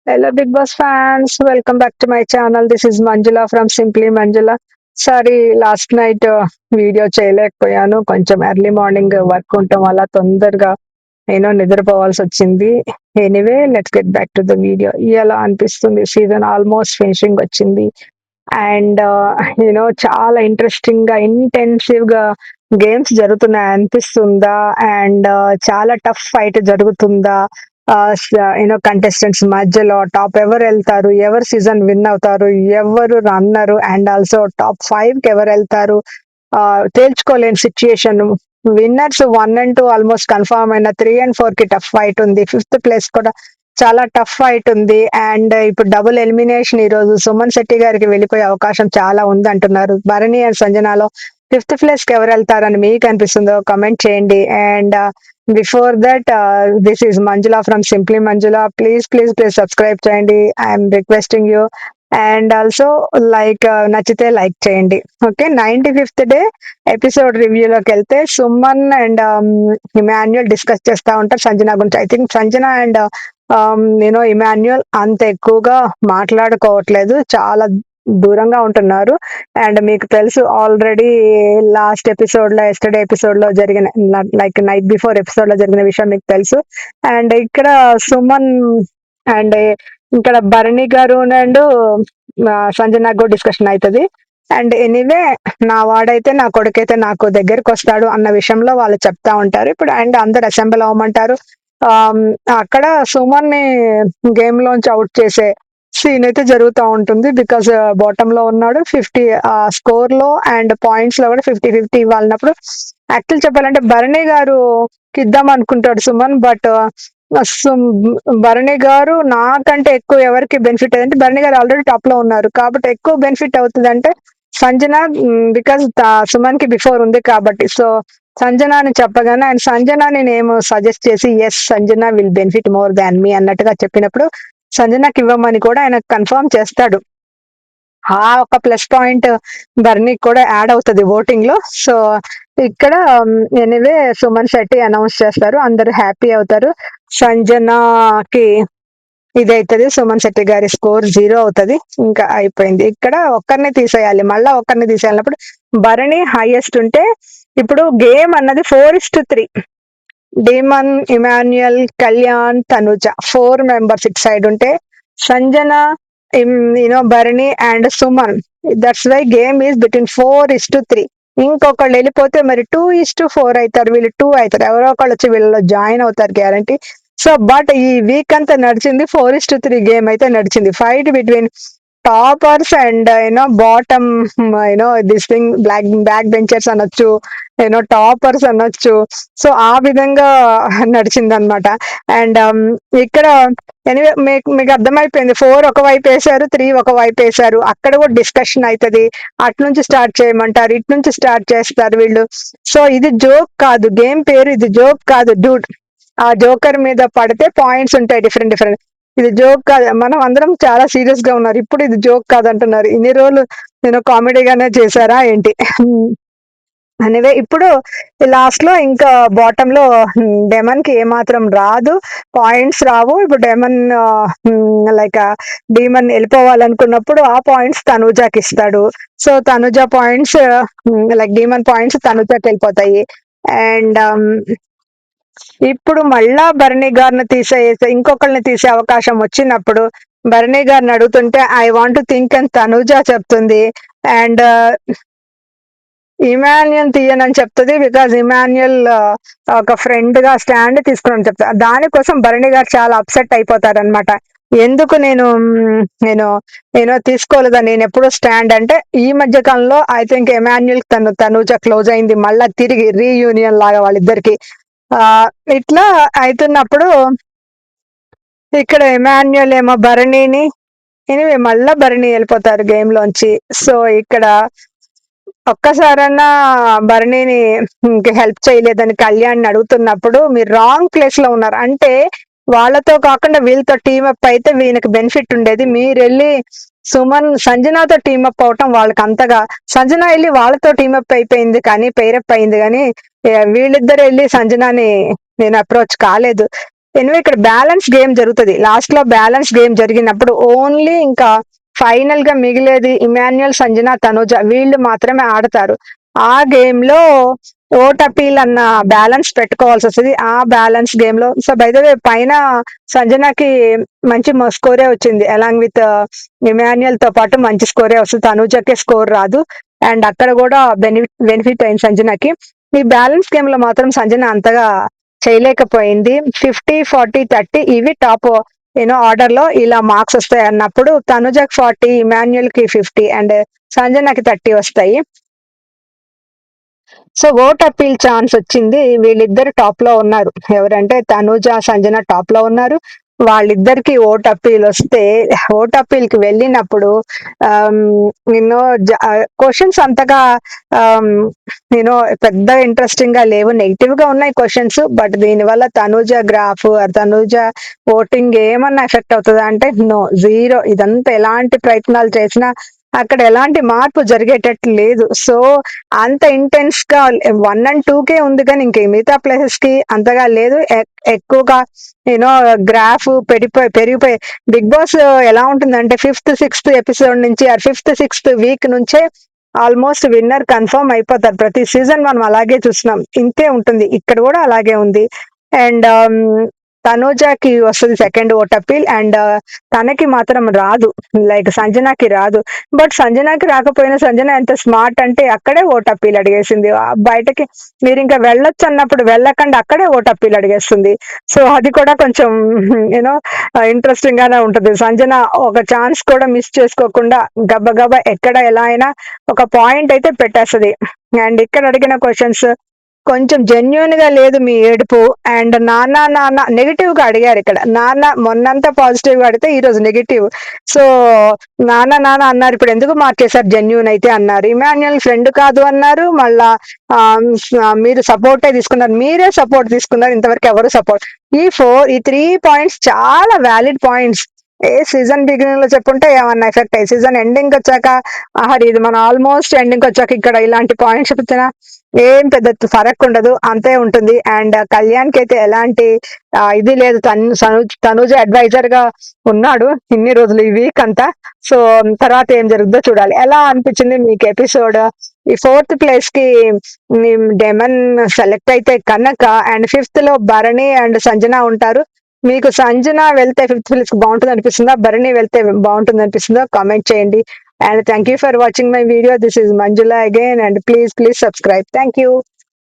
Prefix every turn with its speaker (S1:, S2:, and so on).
S1: Hello, Big Boss fans. Welcome back to my channel. This is Manjula from Simply Manjula. Sorry last night video చేయలేకపోయాను. కొంచెం early morning work ఉండటం వల్ల తొందరగా నేను నిద్రపోవాల్సి వచ్చింది. Anyway let's get back to the video. ఎలా అనిపిస్తుంది? Season almost finishing వచ్చింది. అండ్ చాలా ఇంట్రెస్టింగ్ గా ఇంటెన్సివ్ గా గేమ్స్ జరుగుతున్నాయి అనిపిస్తుందా? అండ్ చాలా టఫ్ ఫైట్ జరుగుతుందా? కంటెస్టెంట్స్ మధ్యలో టాప్ ఎవరు వెళ్తారు, ఎవరు సీజన్ విన్ అవుతారు, ఎవరు రన్నరు, అండ్ ఆల్సో టాప్ 5 కి ఎవరు వెళ్తారు, తేల్చుకోలేని situation. Winners 1 and 2 almost confirm అయిన, 3 and 4 కి టఫ్ ఫైట్ ఉంది. 5th ప్లేస్ కూడా చాలా టఫ్ ఫైట్ ఉంది. అండ్ ఇప్పుడు డబుల్ ఎలిమినేషన్. ఈ రోజు సుమన్ శెట్టి గారికి వెళ్ళిపోయే అవకాశం చాలా ఉంది అంటున్నారు. భరణి అండ్ సంజనాలో 5th ప్లేస్ కి ఎవరు వెళ్తారని మీకు అనిపిస్తుందో కమెంట్ చేయండి. And before that, this is Manjula from simply Manjula. Please please please subscribe చేయండి. I'm requesting you. And also నచ్చితే లైక్ చేయండి. ఓకే, 95th డే ఎపిసోడ్ రివ్యూలోకి వెళ్తే సుమన్ అండ్ ఇమాన్యుయల్ డిస్కస్ చేస్తా ఉంటారు సంజన గురించి. I think Sanjana and Emmanuel అంత ఎక్కువగా మాట్లాడుకోవట్లేదు, చాలా దూరంగా ఉంటున్నారు. అండ్ మీకు తెలుసు ఆల్రెడీ లాస్ట్ ఎపిసోడ్ లో, ఎస్టర్డే ఎపిసోడ్ లో జరిగిన, లైక్ నైట్ బిఫోర్ ఎపిసోడ్ లో జరిగిన విషయం మీకు తెలుసు. అండ్ ఇక్కడ సుమన్ అండ్ ఇక్కడ భరణి గారు అండ్ సంజన కూడా డిస్కషన్ అవుతుంది. అండ్ ఎనీవే, నా వాడైతే నా కొడుకైతే నాకు దగ్గరికి వస్తాడు అన్న విషయంలో వాళ్ళు చెప్తా ఉంటారు. ఇప్పుడు అండ్ అందరు అసెంబ్ల్ అవ్వమంటారు. ఆమ్, అక్కడ సుమన్ ని గేమ్ లోంచి అవుట్ చేసే సీన్ అయితే జరుగుతూ ఉంటుంది. బికాస్ బాటమ్ లో ఉన్నాడు. 50 స్కోర్ లో అండ్ పాయింట్స్ లో కూడా 50-50 ఇవ్వాలన్నప్పుడు యాక్చువల్ చెప్పాలంటే భరణి గారు ఇద్దాం అనుకుంటాడు సుమన్. బట్ భరణి గారు నాకంటే ఎక్కువ ఎవరికి బెనిఫిట్ అయ్యింది, భరణి గారు ఆల్రెడీ టాప్ లో ఉన్నారు కాబట్టి ఎక్కువ బెనిఫిట్ అవుతుంది అంటే సంజన. బికాస్ సుమన్ కి బిఫోర్ ఉంది కాబట్టి. సో సంజన అని చెప్పగానే ఆయన సంజనాని నేను సజెస్ట్ చేసి, as Sanjana will benefit more than me అన్నట్టుగా చెప్పినప్పుడు సంజనకి ఇవ్వమని కూడా ఆయన కన్ఫర్మ్ చేస్తాడు. ఆ ఒక ప్లస్ పాయింట్ బర్నీకి కూడా యాడ్ అవుతుంది ఓటింగ్ లో. సో ఇక్కడ ఎనీవే సుమన్ శెట్టి అనౌన్స్ చేస్తారు, అందరూ హ్యాపీ అవుతారు. సంజనాకి ఇదైతుంది, సుమన్ శెట్టి గారి స్కోర్ 0 అవుతుంది. ఇంకా అయిపోయింది. ఇక్కడ ఒక్కరిని తీసేయాలి, మళ్ళా ఒక్కరిని తీసేయాలన్నప్పుడు భరణి హైయెస్ట్ ఉంటే, ఇప్పుడు గేమ్ అన్నది 4:3. Demon, Emmanuel, Kalyan, Tanuja 4 members it side ఉంటే, Sanjana, Bharani and Suman. That's why game is between 4:3. ఇంకొకళ్ళు వెళ్ళిపోతే మరి 2:4 అవుతారు, వీళ్ళు 2 అవుతారు. ఎవరో ఒకళ్ళు వచ్చి వీళ్ళలో జాయిన్ అవుతారు గ్యారంటీ. సో బట్ ఈ వీక్ అంతా నడిచింది 4:3 గేమ్ అయితే నడిచింది. Fight between toppers and bottom, this thing back benchers అనొచ్చు, టాపర్స్ అనొచ్చు. సో ఆ విధంగా నడిచింది అనమాట. అండ్ ఇక్కడ ఎనివే మీకు అర్థమైపోయింది. 4 ఒక వైపు వేశారు, 3 ఒక వైపు వేశారు. అక్కడ కూడా డిస్కషన్ అవుతుంది. అటు నుంచి స్టార్ట్ చేయమంటారు, ఇటు నుంచి స్టార్ట్ చేస్తారు వీళ్ళు. సో ఇది జోక్ కాదు, గేమ్ పేరు ఇది జోక్ కాదు డూడ్. ఆ జోకర్ మీద పడితే పాయింట్స్ ఉంటాయి డిఫరెంట్ డిఫరెంట్. ఇది జోక్ కాదు. మనం అందరం చాలా సీరియస్ గా ఉన్నారు, ఇప్పుడు ఇది జోక్ కాదంటున్నారు. ఇన్ని రోజులు కామెడీగానే చేశారా ఏంటి? అనేవే ఇప్పుడు లాస్ట్ లో ఇంకా బాటమ్ లో డెమన్ కి ఏమాత్రం రాదు, పాయింట్స్ రావు. ఇప్పుడు డెమన్ లైక్ డీమన్ వెళ్ళిపోవాలనుకున్నప్పుడు ఆ పాయింట్స్ తనుజాకి ఇస్తాడు. So Tanuja points, like Demon points తనుజాకి వెళ్ళిపోతాయి. అండ్ ఇప్పుడు మళ్ళా భరణి గారిని ఇంకొకరిని తీసే అవకాశం వచ్చినప్పుడు భరణి గారిని అడుగుతుంటే ఐ వాంట్ టు థింక్ అని తనుజ చెప్తుంది. అండ్ ఇమాన్యుయల్ తీయనని చెప్తుంది, బికాజ్ ఇమాన్యుయల్ ఒక ఫ్రెండ్ గా స్టాండ్ తీసుకుని చెప్తారు. దానికోసం భరణి గారు చాలా అప్సెట్ అయిపోతారనమాట. ఎందుకు నేను నేను తీసుకోలేదా, నేను ఎప్పుడు స్టాండ్ అంటే. ఈ మధ్య కాలంలో I think Emmanuel Tanuja close అయింది, మళ్ళా తిరిగి రీయూనియన్ లాగా వాళ్ళిద్దరికి. ఆ ఇట్లా అవుతున్నప్పుడు ఇక్కడ ఇమాన్యుయల్ ఏమో భరణిని, ఎనివే మళ్ళా భరణి వెళ్ళిపోతారు గేమ్ లోంచి. సో ఇక్కడ ఒక్కసారన్నా భరణిని హెల్ప్ చేయలేదని కళ్యాణ్ అడుగుతున్నప్పుడు మీరు రాంగ్ ప్లేస్ లో ఉన్నారు. అంటే వాళ్ళతో కాకుండా వీళ్ళతో టీమప్ అయితే వీళ్ళకి బెనిఫిట్ ఉండేది. మీరు వెళ్ళి సంజనాతో టీమప్ అవటం వాళ్ళకి అంతగా, సంజన వెళ్ళి వాళ్ళతో టీమప్ అయిపోయింది కానీ, పేరప్ అయింది కానీ వీళ్ళిద్దరు వెళ్ళి సంజనాని నేను అప్రోచ్ కాలేదు. ఎనివే ఇక్కడ బ్యాలెన్స్ గేమ్ జరుగుతుంది. లాస్ట్ లో బ్యాలెన్స్ గేమ్ జరిగినప్పుడు ఓన్లీ ఇంకా ఫైనల్ గా మిగిలేది ఇమాన్యుయల్, సంజన, తనుజ వీళ్ళు మాత్రమే ఆడతారు. ఆ గేమ్ లో ఓటపీల్ అన్న బ్యాలెన్స్ పెట్టుకోవాల్సి వస్తుంది. ఆ బ్యాలెన్స్ గేమ్ లో సో బై ద వే పైన సంజనకి మంచి స్కోరే వచ్చింది. అలాంగ్ విత్ ఇమాన్యుయల్ తో పాటు మంచి స్కోరే వస్తుంది. తనుజకే స్కోర్ రాదు. అండ్ అక్కడ కూడా బెనిఫిట్ అయింది సంజనకి. ఈ బ్యాలెన్స్ గేమ్ లో మాత్రం సంజన అంతగా చేయలేకపోయింది. 50, 40, 30 ఇవి టాప్ ఆర్డర్ లో ఇలా మార్క్స్ వస్తాయి అన్నప్పుడు తనుజకి 40, ఇమాన్యుయల్ కి 50 అండ్ సంజనకి 30 వస్తాయి. సో ఓట్ అప్పీల్ ఛాన్స్ వచ్చింది. వీళ్ళిద్దరు టాప్ లో ఉన్నారు. ఎవరంటే తనుజ, సంజన టాప్ లో ఉన్నారు. వాళ్ళిద్దరికి ఓట్ అప్పీల్ వస్తే ఓట్ అప్పీల్ కి వెళ్ళినప్పుడు నేను క్వశ్చన్స్ అంతగా నేను పెద్ద ఇంట్రెస్టింగ్ గా లేవు, నెగిటివ్ గా ఉన్నాయి క్వశ్చన్స్. బట్ దీనివల్ల తనుజ గ్రాఫ్, తనుజ ఓటింగ్ ఏమన్నా ఎఫెక్ట్ అవుతుందా అంటే నో, జీరో. ఇదంతా ఎలాంటి ప్రయత్నాలు చేసినా అక్కడ ఎలాంటి మార్పు జరిగేటట్టు లేదు. సో అంత ఇంటెన్స్ గా 1 and 2 కే ఉంది, కానీ ఇంక మిగతా ప్లేసెస్ కి అంతగా లేదు. ఎక్కువగా గ్రాఫ్ పెరిగిపోయి బిగ్ బాస్ ఎలా ఉంటుందంటే 5th, 6th ఎపిసోడ్ నుంచి 5th, 6th వీక్ నుంచే ఆల్మోస్ట్ విన్నర్ కన్ఫర్మ్ అయిపోతారు. ప్రతి సీజన్ మనం అలాగే చూస్తున్నాం. ఇంతే ఉంటుంది, ఇక్కడ కూడా అలాగే ఉంది. అండ్ తనూజకి వస్తుంది సెకండ్ ఓట్ అప్పీల్ అండ్ తనకి మాత్రం రాదు, లైక్ సంజనాకి రాదు. బట్ సంజనాకి రాకపోయినా సంజన ఎంత స్మార్ట్ అంటే అక్కడే ఓట్ అప్పీల్ అడిగేసింది. బయటకి మీరు ఇంకా వెళ్ళొచ్చు అన్నప్పుడు వెళ్ళకుండా అక్కడే ఓట్ అప్పీల్ అడిగేస్తుంది. సో అది కూడా కొంచెం ఇంట్రెస్టింగ్ గానే ఉంటుంది. సంజన ఒక ఛాన్స్ కూడా మిస్ చేసుకోకుండా గబగబా ఎక్కడ ఎలా అయినా ఒక పాయింట్ అయితే పెట్టేస్తుంది. అండ్ ఇక్కడ అడిగిన క్వశ్చన్స్ కొంచెం జెన్యున్ గా లేదు మీ ఏడుపు. అండ్ నాన్న నెగిటివ్ గా అడిగారు ఇక్కడ. నాన్న మొన్నంతా పాజిటివ్ గా అడిగితే ఈ రోజు నెగిటివ్. సో నాన్న అన్నారు, ఇప్పుడు ఎందుకు మార్చేశారు జెన్యున్ అయితే అన్నారు. ఇమాన్యుయల్ ఫ్రెండ్ కాదు అన్నారు. మళ్ళా మీరు సపోర్టే తీసుకున్నారు, మీరే సపోర్ట్ తీసుకున్నారు, ఇంతవరకు ఎవరు సపోర్ట్. ఈ 3 పాయింట్స్ చాలా వ్యాలిడ్ పాయింట్స్. ఏ సీజన్ బిగినింగ్ లో చెప్పుంటే ఏమన్నా ఎఫెక్ట్ అయ్యి సీజన్ ఎండింగ్ వచ్చాక ఇది మనం ఆల్మోస్ట్ ఎండింగ్ వచ్చాక ఇక్కడ ఇలాంటి పాయింట్స్ చెప్తున్నా ఏం పెద్ద ఫరక్ ఉండదు, అంతే ఉంటుంది. అండ్ కళ్యాణ్ కి అయితే ఎలాంటి ఇది లేదు. తనూజ అడ్వైజర్ గా ఉన్నాడు ఇన్ని రోజులు, ఈ వీక్ అంతా. సో తర్వాత ఏం జరుగుతుందో చూడాలి. ఎలా అనిపించింది మీకు ఎపిసోడ్? ఈ 4th ప్లేస్ కి డెమన్ సెలెక్ట్ అయితే కనుక అండ్ 5th లో భరణి అండ్ సంజన ఉంటారు. మీకు సంజన వెళ్తే 5th ప్లేస్ బాగుంటుంది అనిపిస్తుందా, భరణి వెళ్తే బాగుంటుంది అనిపిస్తుందా? కామెంట్ చేయండి. And thank you for watching my video. This is Manjula again, and please subscribe. Thank you.